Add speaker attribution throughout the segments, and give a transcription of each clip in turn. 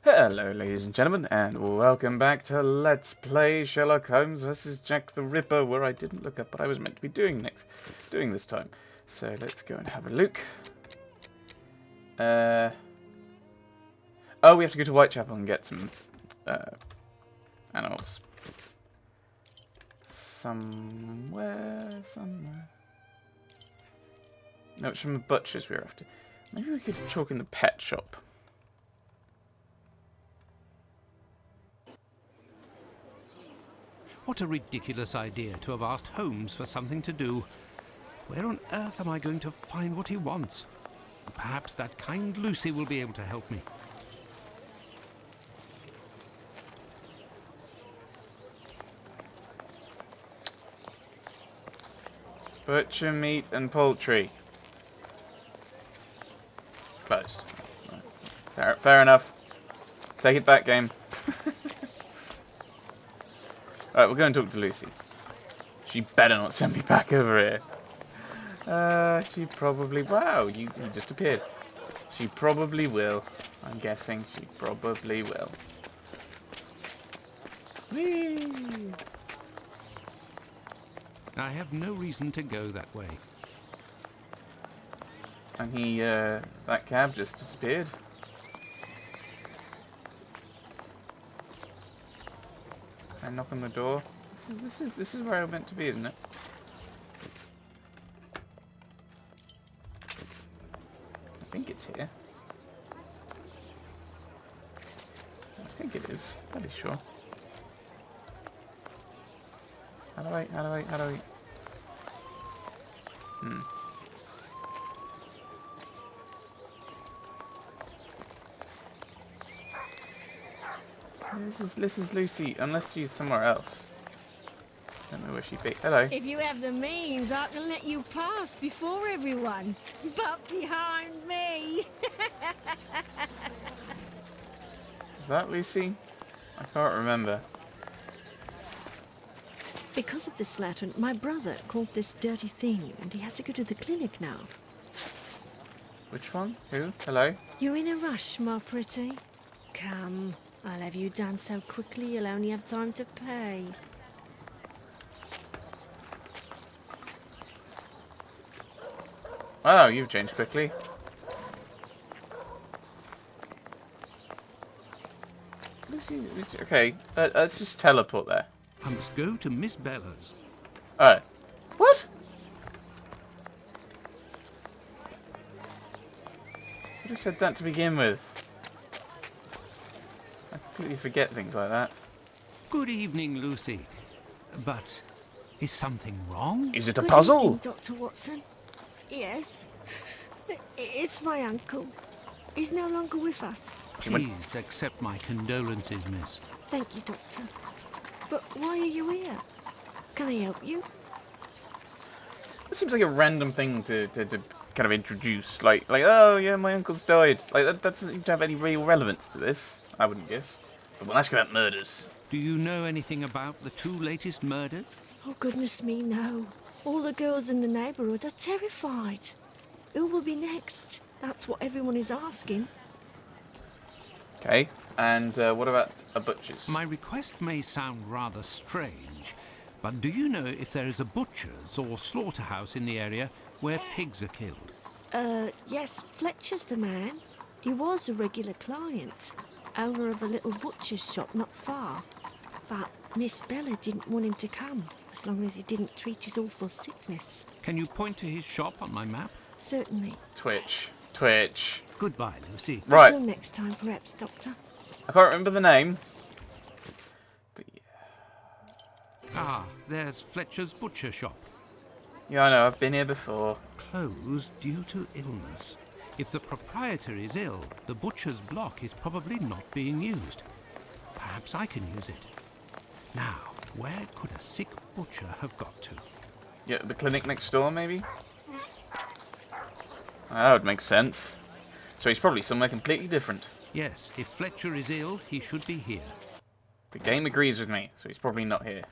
Speaker 1: Hello ladies and gentlemen, and welcome back to Let's Play Sherlock Holmes vs Jack the Ripper, where I didn't look up what I was meant to be doing this time. So let's go and have a look. Oh, we have to go to Whitechapel and get some animals. Somewhere. No, it's from the butcher's we're after. Maybe we could talk in the pet shop.
Speaker 2: What a ridiculous idea to have asked Holmes for something to do. Where on earth am I going to find what he wants? Perhaps that kind Lucy will be able to help me.
Speaker 1: Butcher, meat and poultry. Closed. Fair enough. Take it back, game. Alright, we'll go and talk to Lucy. She better not send me back over here. She probably... Wow, you just appeared. She probably will. I'm guessing she probably will. Whee!
Speaker 2: I have no reason to go that way.
Speaker 1: And that cab just disappeared. I knock on the door. This is where I'm meant to be, isn't it? I think it's here. I think it is. Pretty sure. How do I? This is Lucy, unless she's somewhere else. Don't know where she'd be. Hello.
Speaker 3: If you have the means, I can let you pass before everyone. But behind me.
Speaker 1: Is that Lucy? I can't remember.
Speaker 3: Because of this letter, my brother caught this dirty thing, and he has to go to the clinic now.
Speaker 1: Which one? Who? Hello?
Speaker 3: You're in a rush, my pretty. Come, I'll have you done so quickly you'll only have time to pay.
Speaker 1: Oh, you've changed quickly. Lucy, okay, let's just teleport there.
Speaker 2: I must go to Miss Bella's.
Speaker 1: Oh. What? Who have said that to begin with? I completely forget things like that.
Speaker 2: Good evening, Lucy. But is something wrong?
Speaker 1: Is it a
Speaker 3: Good
Speaker 1: puzzle?
Speaker 3: evening, Dr. Watson. Yes. It's my uncle. He's no longer with us.
Speaker 2: Please accept my condolences, miss.
Speaker 3: Thank you, Doctor. But why are you here? Can I help you?
Speaker 1: That seems like a random thing to kind of introduce. Like, oh yeah, my uncle's died. Like, that doesn't seem to have any real relevance to this, I wouldn't guess. But we'll ask about murders.
Speaker 2: Do you know anything about the two latest murders?
Speaker 3: Oh, goodness me, no. All the girls in the neighbourhood are terrified. Who will be next? That's what everyone is asking.
Speaker 1: Okay, and what about a butcher's?
Speaker 2: My request may sound rather strange, but do you know if there is a butcher's or slaughterhouse in the area where pigs are killed?
Speaker 3: Yes, Fletcher's the man. He was a regular client, owner of a little butcher's shop not far. But Miss Bella didn't want him to come, as long as he didn't treat his awful sickness.
Speaker 2: Can you point to his shop on my map?
Speaker 3: Certainly.
Speaker 1: Twitch.
Speaker 2: Goodbye, Lucy.
Speaker 1: Right.
Speaker 3: Until next time, perhaps, Doctor.
Speaker 1: I can't remember the name. But yeah.
Speaker 2: Ah, there's Fletcher's butcher shop.
Speaker 1: Yeah, I know, I've been here before.
Speaker 2: Closed due to illness. If the proprietor is ill, the butcher's block is probably not being used. Perhaps I can use it. Now, where could a sick butcher have got to?
Speaker 1: Yeah, the clinic next door, maybe? That would make sense. So he's probably somewhere completely different.
Speaker 2: Yes, if Fletcher is ill, he should be here.
Speaker 1: The game agrees with me, so he's probably not here.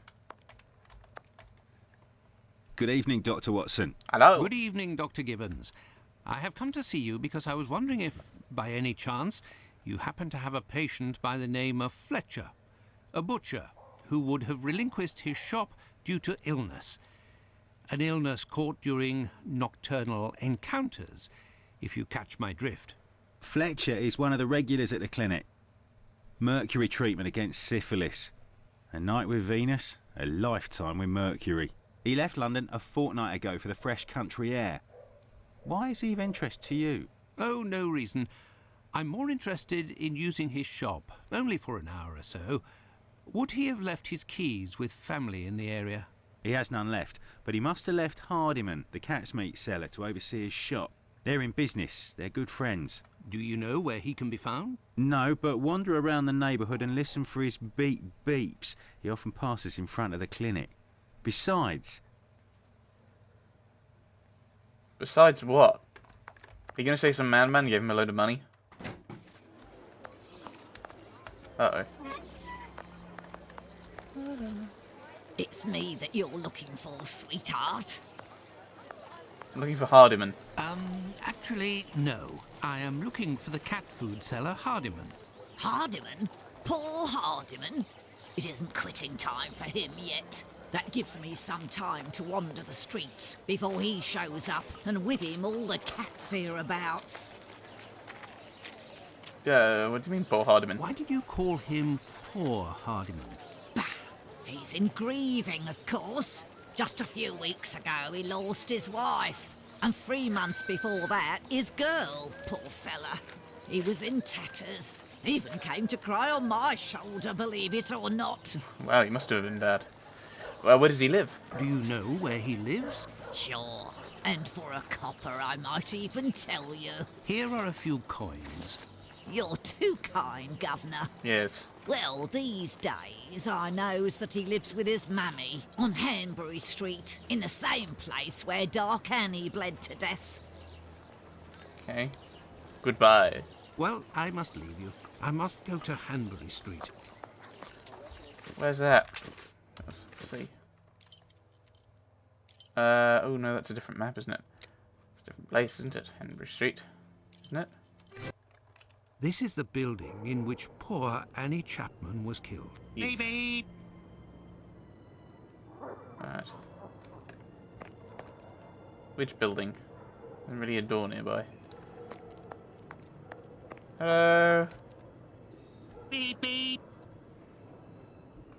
Speaker 4: Good evening, Dr. Watson.
Speaker 1: Hello.
Speaker 2: Good evening, Dr. Gibbons. I have come to see you because I was wondering if, by any chance, You happen to have a patient by the name of Fletcher, a butcher who would have relinquished his shop due to illness. An illness caught during nocturnal encounters, if you catch my drift.
Speaker 4: Fletcher is one of the regulars at the clinic. Mercury treatment against syphilis. A night with Venus, a lifetime with Mercury. He left London a fortnight ago for the fresh country air. Why is he of interest to you?
Speaker 2: Oh, no reason. I'm more interested in using his shop, only for an hour or so. Would he have left his keys with family in the area?
Speaker 4: He has none left, but he must have left Hardiman, the cat's meat seller, to oversee his shop. They're in business, they're good friends.
Speaker 2: Do you know where he can be found?
Speaker 4: No, but wander around the neighbourhood and listen for his beep beeps. He often passes in front of the clinic. Besides
Speaker 1: what? Are you going to say some madman gave him a load of money? Uh-oh.
Speaker 5: It's me that you're looking for, sweetheart.
Speaker 1: I'm looking for Hardiman.
Speaker 2: Actually, no. I am looking for the cat food seller, Hardiman.
Speaker 5: Hardiman? Poor Hardiman? It isn't quitting time for him yet. That gives me some time to wander the streets before he shows up, and with him all the cats hereabouts.
Speaker 1: Yeah, what do you mean, poor Hardiman?
Speaker 2: Why did you call him Poor Hardiman?
Speaker 5: Bah! He's in grieving, of course. Just a few weeks ago he lost his wife. And 3 months before that, his girl, poor fella. He was in tatters. Even came to cry on my shoulder, believe it or not.
Speaker 1: Wow, he must have been bad. Well, where does he live?
Speaker 2: Do you know where he lives?
Speaker 5: Sure. And for a copper, I might even tell you.
Speaker 2: Here are a few coins.
Speaker 5: You're too kind, Governor.
Speaker 1: Yes.
Speaker 5: Well, these days I knows that he lives with his mammy on Hanbury Street, in the same place where Dark Annie bled to death.
Speaker 1: Okay. Goodbye.
Speaker 2: Well, I must leave you. I must go to Hanbury Street.
Speaker 1: Where's that? Let's see. Oh no, that's a different map, isn't it? It's a different place, isn't it? Henbury Street, isn't it?
Speaker 2: This is the building in which poor Annie Chapman was killed.
Speaker 1: Yes.
Speaker 2: Baby!
Speaker 1: Right. Which building? Isn't really a door nearby. Hello?
Speaker 2: Beep, beep.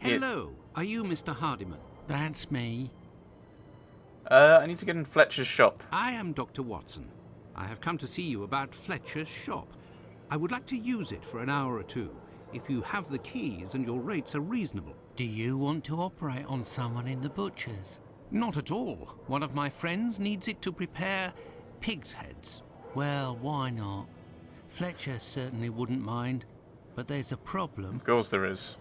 Speaker 1: Yeah.
Speaker 2: Hello, are you Mr. Hardiman? That's me.
Speaker 1: I need to get in Fletcher's shop.
Speaker 2: I am Dr. Watson. I have come to see you about Fletcher's shop. I would like to use it for an hour or two, if you have the keys and your rates are reasonable.
Speaker 6: Do you want to operate on someone in the butcher's?
Speaker 2: Not at all. One of my friends needs it to prepare pig's heads.
Speaker 6: Well, why not? Fletcher certainly wouldn't mind, but there's a problem.
Speaker 1: Of course there is.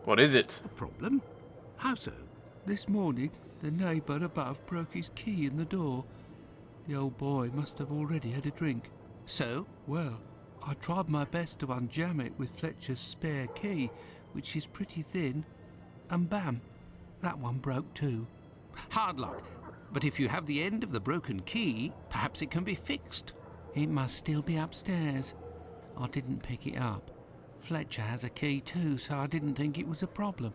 Speaker 1: What is it?
Speaker 2: A problem? How so?
Speaker 7: This morning, the neighbour above broke his key in the door. The old boy must have already had a drink.
Speaker 2: So?
Speaker 7: Well, I tried my best to unjam it with Fletcher's spare key, which is pretty thin, and bam, that one broke too.
Speaker 2: Hard luck. But if you have the end of the broken key, perhaps it can be fixed.
Speaker 6: It must still be upstairs. I didn't pick it up. Fletcher has a key too, so I didn't think it was a problem.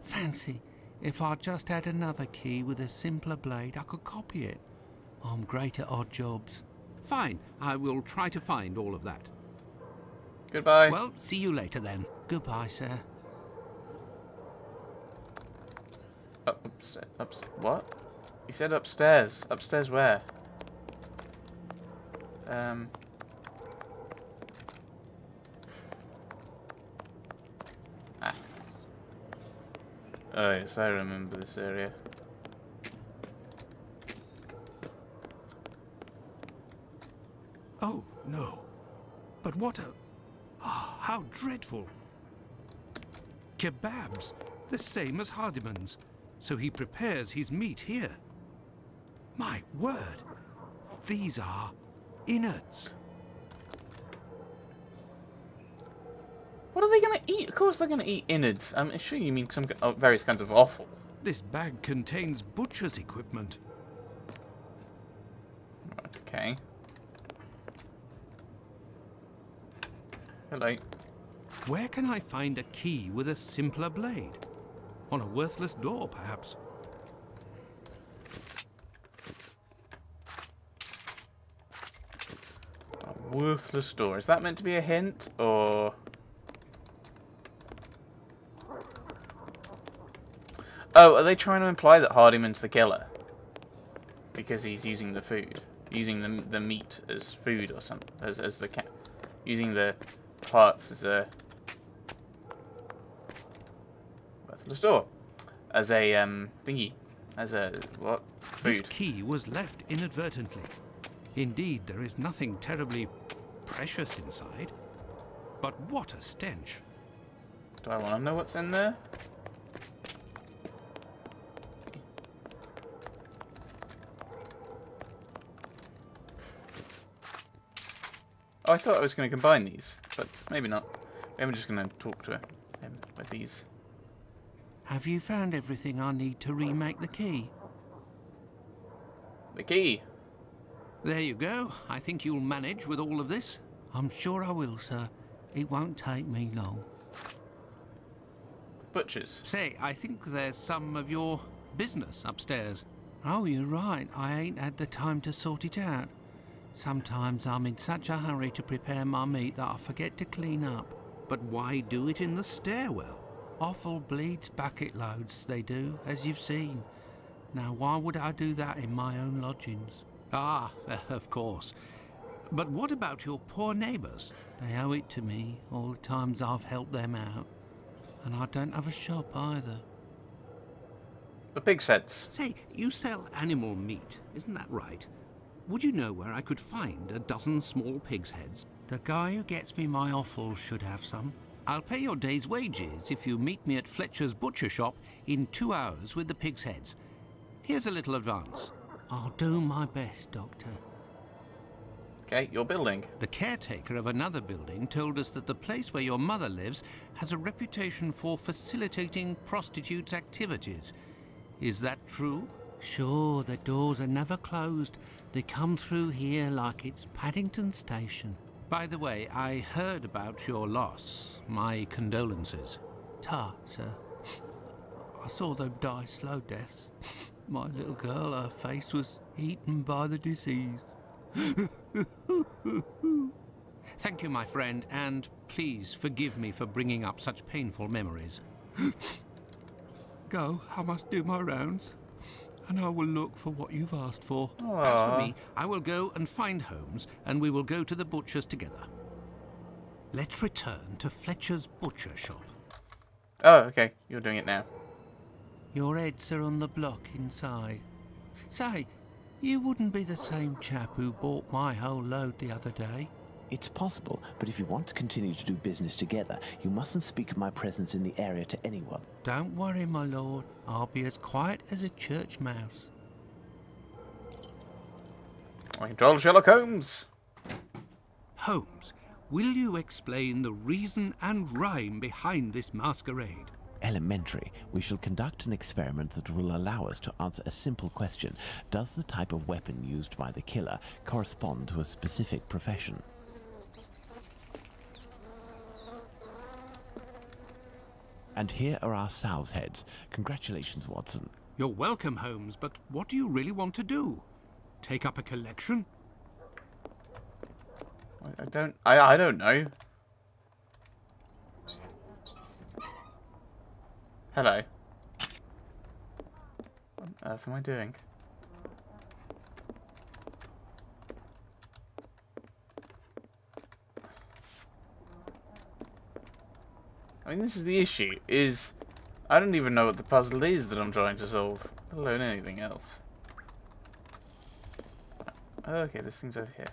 Speaker 6: Fancy if I just had another key with a simpler blade, I could copy it. I'm great at odd jobs.
Speaker 2: Fine, I will try to find all of that.
Speaker 1: Goodbye.
Speaker 2: Well, see you later then.
Speaker 6: Goodbye, sir.
Speaker 1: Upstairs. What? He said upstairs. Upstairs where? Oh yes, I remember this area.
Speaker 7: Oh, no. But what a... Ah, how dreadful. Kebabs, the same as Hardiman's. So he prepares his meat here. My word, these are innards.
Speaker 1: What are they going to eat? Of course they're going to eat innards. I'm sure you mean some various kinds of offal.
Speaker 7: This bag contains butcher's equipment.
Speaker 1: Right, okay. Hello.
Speaker 2: Where can I find a key with a simpler blade? On a worthless door, perhaps.
Speaker 1: A worthless door. Is that meant to be a hint, or... Oh, are they trying to imply that Hardyman's the killer? Because he's using the food. Using the meat as food or something. As the cat. Using the parts as a... worthless door. As a, thingy. As a, what? Food.
Speaker 2: This key was left inadvertently. Indeed, there is nothing terribly precious inside. But what a stench.
Speaker 1: Do I want to know what's in there? Oh, I thought I was going to combine these, but maybe not. Maybe I'm just going to talk to him with these.
Speaker 2: Have you found everything I need to remake the key?
Speaker 1: The key.
Speaker 2: There you go. I think you'll manage with all of this. I'm sure I will, sir. It won't take me long.
Speaker 1: Butchers.
Speaker 2: Say, I think there's some of your business upstairs. Oh, you're right. I ain't had the time to sort it out. Sometimes I'm in such a hurry to prepare my meat that I forget to clean up. But why do it in the stairwell? Offal bleeds bucket loads, they do, as you've seen. Now, why would I do that in my own lodgings? Ah, of course. But what about your poor neighbours? They owe it to me, all the times I've helped them out. And I don't have a shop either.
Speaker 1: The pig's heads.
Speaker 2: Say, you sell animal meat, isn't that right? Would you know where I could find a dozen small pig's heads? The guy who gets me my offal should have some. I'll pay your day's wages if you meet me at Fletcher's butcher shop in 2 hours with the pig's heads. Here's a little advance. I'll do my best, Doctor.
Speaker 1: Okay, your building.
Speaker 2: The caretaker of another building told us that the place where your mother lives has a reputation for facilitating prostitutes' activities. Is that true? Sure, the doors are never closed. They come through here like it's Paddington Station. By the way, I heard about your loss. My condolences. Ta, sir. I saw them die slow deaths. My little girl, her face was eaten by the disease. Thank you, my friend, and please forgive me for bringing up such painful memories. Go, I must do my rounds, and I will look for what you've asked for.
Speaker 1: Aww.
Speaker 2: As for me, I will go and find Holmes, and we will go to the butcher's together. Let's return to Fletcher's butcher shop.
Speaker 1: Oh, okay. You're doing it now.
Speaker 2: Your heads are on the block inside. Say, you wouldn't be the same chap who bought my whole load the other day.
Speaker 8: It's possible, but if you want to continue to do business together, you mustn't speak of my presence in the area to anyone.
Speaker 2: Don't worry, my lord. I'll be as quiet as a church mouse.
Speaker 1: I control Sherlock Holmes.
Speaker 2: Holmes, will you explain the reason and rhyme behind this masquerade?
Speaker 8: Elementary. We shall conduct an experiment that will allow us to answer a simple question. Does the type of weapon used by the killer correspond to a specific profession? And here are our sow's heads. Congratulations, Watson.
Speaker 2: You're welcome, Holmes, but what do you really want to do? Take up a collection?
Speaker 1: I don't know. Hello. What on earth am I doing? I mean, this is the issue, is I don't even know what the puzzle is that I'm trying to solve, let alone anything else. Okay, this thing's over here.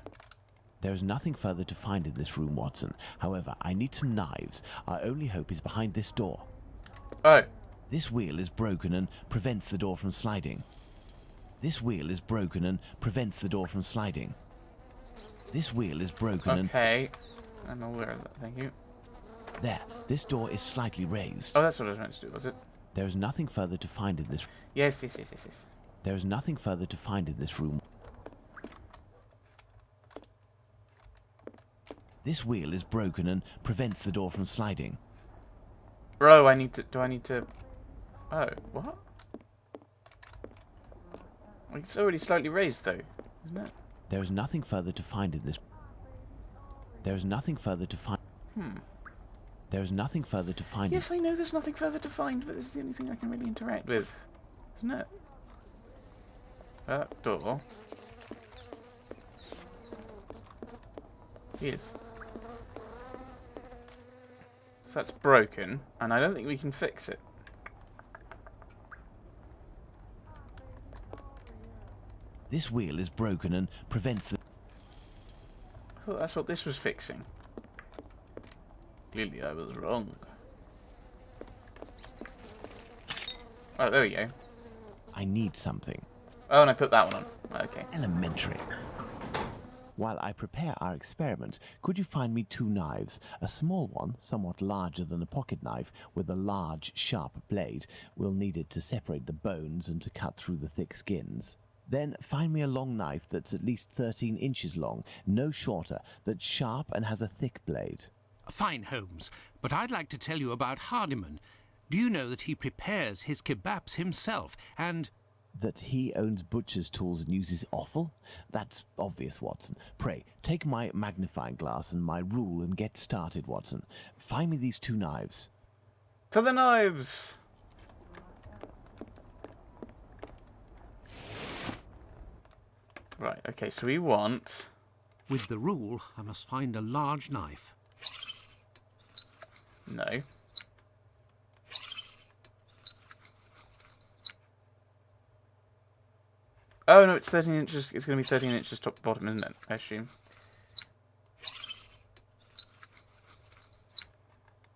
Speaker 8: There is nothing further to find in this room, Watson. However, I need some knives. Our only hope is behind this door.
Speaker 1: Oh.
Speaker 8: This wheel is broken and prevents the door from sliding. This wheel is broken and prevents the door from sliding. This wheel is broken and...
Speaker 1: Okay. I'm aware of that, thank you.
Speaker 8: There. This door is slightly raised.
Speaker 1: Oh, that's what I was meant to do, was it?
Speaker 8: There is nothing further to find in this...
Speaker 1: Yes.
Speaker 8: There is nothing further to find in this room. This wheel is broken and prevents the door from sliding.
Speaker 1: Oh, I need to... Do I need to... Oh, what? It's already slightly raised, though, isn't it?
Speaker 8: There is nothing further to find in this... There is nothing further to find... There is nothing further to find...
Speaker 1: Yes, I know there's nothing further to find, but this is the only thing I can really interact with. Isn't it? That door... Yes. So that's broken, and I don't think we can fix it.
Speaker 8: This wheel is broken and prevents the...
Speaker 1: I thought that's what this was fixing. Clearly I was wrong. Oh, there we go.
Speaker 8: I need something.
Speaker 1: Oh, and I put that one on. Okay.
Speaker 8: Elementary. While I prepare our experiment, could you find me 2 knives? A small one, somewhat larger than a pocket knife, with a large, sharp blade. We'll need it to separate the bones and to cut through the thick skins. Then find me a long knife that's at least 13 inches long, no shorter, that's sharp and has a thick blade.
Speaker 2: Fine, Holmes, but I'd like to tell you about Hardiman. Do you know that he prepares his kebabs himself, and...
Speaker 8: That he owns butcher's tools and uses offal? That's obvious, Watson. Pray, take my magnifying glass and my rule and get started, Watson. Find me these 2 knives.
Speaker 1: To the knives! Right, okay, so we want...
Speaker 2: With the rule, I must find a large knife.
Speaker 1: No. Oh, no, it's 13 inches. It's going to be 13 inches top to bottom, isn't it? I assume.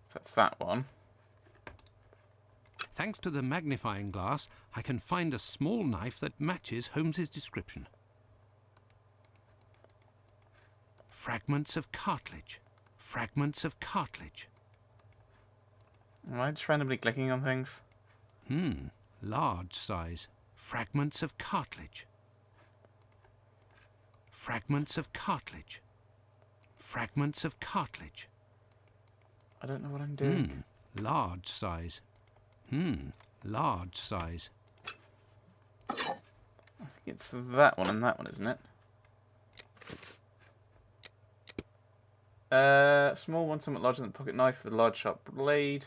Speaker 1: So that's that one.
Speaker 2: Thanks to the magnifying glass, I can find a small knife that matches Holmes's description. Fragments of cartilage. Fragments of cartilage.
Speaker 1: Am I just randomly clicking on things?
Speaker 2: Large size. Fragments of cartilage. Fragments of cartilage. Fragments of cartilage.
Speaker 1: I don't know what I'm doing.
Speaker 2: Large size. Large size.
Speaker 1: I think it's that one and that one, isn't it? Small one, somewhat larger than a pocket knife with a large sharp blade.